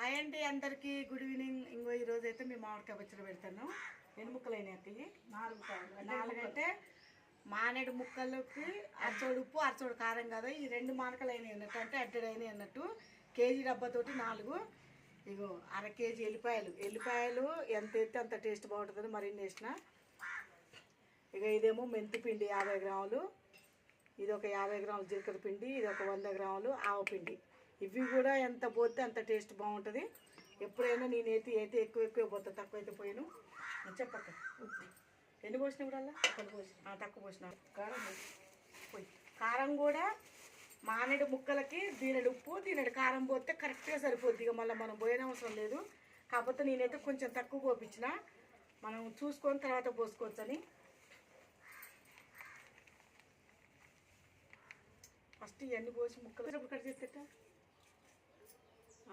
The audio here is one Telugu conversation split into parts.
హాయ్ అండి అందరికీ గుడ్ ఈవినింగ్. ఇంకో ఈరోజు అయితే మేము మామిడికాయ పచ్చడి పెడతాను. ఎన్ని ముక్కలు అయినాయి? నాలుగు అంటే మానేడు ముక్కలకి అరచోడు ఉప్పు అరచోడు కారం కదా. ఈ 2 మానకలు అయినాయి అన్నట్టు, అంటే అడ్డడైనాయి అన్నట్టు. కేజీ డబ్బాతోటి 4. ఇగో అర కేజీ ఎల్లిపాయలు ఎంత ఎత్తే అంత టేస్ట్ బాగుంటుంది. మరిన్ని వేసిన. ఇక ఇదేమో మెంతి పిండి 50 గ్రాములు, ఇది ఒక 50 గ్రాములు జీలకర్ర పిండి, ఇది ఒక 100 గ్రాములు ఆవు పిండి. ఇవి కూడా ఎంత పోతే అంత టేస్ట్ బాగుంటుంది. ఎప్పుడైనా నేనైతే ఎక్కువ పోతా, తక్కువ అయితే పోయాను చెప్పక్క. ఉప్పు ఎన్ని పోసిన కూడా తక్కువ పోసిన. కారం కూడా మానేడు ముక్కలకి దీనెడు ఉప్పు దీనెడు కారం పోతే కరెక్ట్గా సరిపోద్ది. ఇక మళ్ళీ మనం పోయిన అవసరం లేదు. కాకపోతే నేనైతే కొంచెం తక్కువ పోపించిన, మనం చూసుకొని తర్వాత పోసుకోవచ్చు అని. ఫస్ట్ ఇవన్నీ పోసి ముక్కలు కట్ చేసేట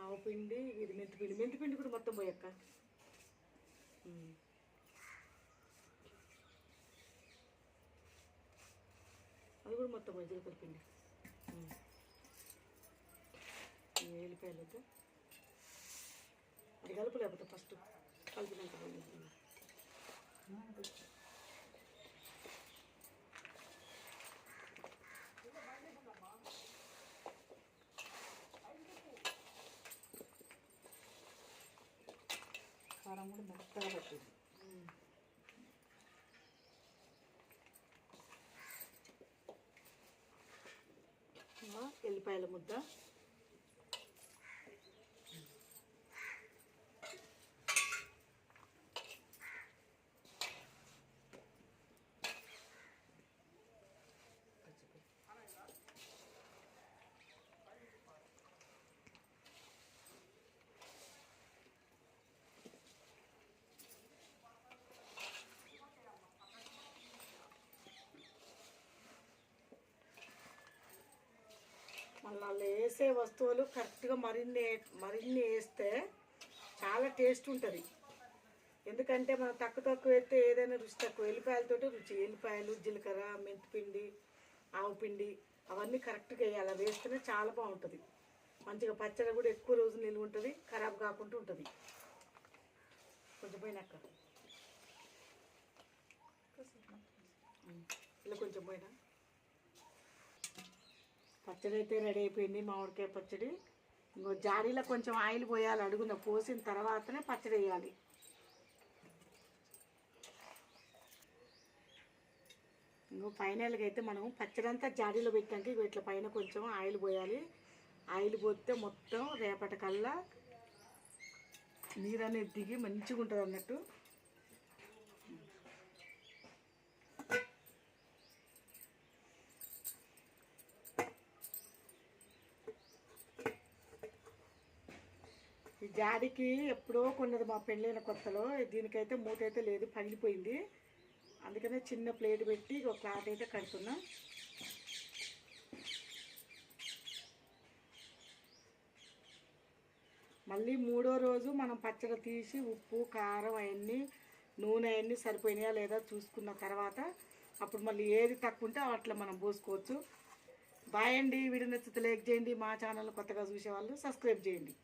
ఆవు పిండి, ఇది మెంతి పిండి కూడా మొత్తం పోయక్క. అది కూడా మొత్తం పోయి జీలకర్ర పిండి, ఎల్లిపాయలు వద్దు. అది కలుపులేకపోతే ఫస్ట్ కలిపినాక కారం కూడా మెత్తగా పట్టింది. ఎల్లిపాయల ముద్ద, మళ్ళీ వాళ్ళు వేసే వస్తువులు కరెక్ట్గా మరిన్ని వేస్తే చాలా టేస్ట్ ఉంటుంది. ఎందుకంటే మనం తక్కువ వేస్తే ఏదైనా రుచి తక్కువ. ఎల్లిపాయలతోటి రుచి, ఎల్లిపాయలు, జీలకర్ర, మెంతిపిండి, ఆవు పిండి అవన్నీ కరెక్ట్గా వేయాలి. అవి వేస్తేనే చాలా బాగుంటుంది. మంచిగా పచ్చడి కూడా ఎక్కువ రోజు నిలువ ఉంటుంది, ఖరాబ్ కాకుండా ఉంటుంది. కొంచెం పోయినాక ఇలా కొంచెం పోయినా పచ్చడి అయితే రెడీ అయిపోయింది. మామిడికాయ పచ్చడి. ఇంకో జాడీలో కొంచెం ఆయిల్ పోయాలి, అడుగున పోసిన తర్వాతనే పచ్చడి వేయాలి. ఇంకో ఫైనల్గా అయితే మనం పచ్చడి అంతా జాడీలో పెట్టాక ఇట్లా పైన కొంచెం ఆయిల్ పోయాలి. ఆయిల్ పోతే మొత్తం రేపటికల్లా నీరు అనేది దిగి మంచిగా ఉంటుంది అన్నట్టు. ఈ జాడికి ఎప్పుడో కొన్నది మా పెళ్ళైన కొత్తలో. దీనికైతే మూత అయితే లేదు, పగిలిపోయింది. అందుకనే చిన్న ప్లేట్ పెట్టి ఒక క్లాత్ అయితే కడుతున్నా. మళ్ళీ 3వ రోజు మనం పచ్చడి తీసి ఉప్పు కారం అవన్నీ నూనె అవన్నీ సరిపోయినాయా లేదా చూసుకున్న తర్వాత అప్పుడు మళ్ళీ ఏది తక్కువ ఉంటే అట్లా మనం పోసుకోవచ్చు. బాయ్ అండి. వీడియో నచ్చితే లైక్ చేయండి. మా ఛానల్ కొత్తగా చూసేవాళ్ళు సబ్స్క్రైబ్ చేయండి.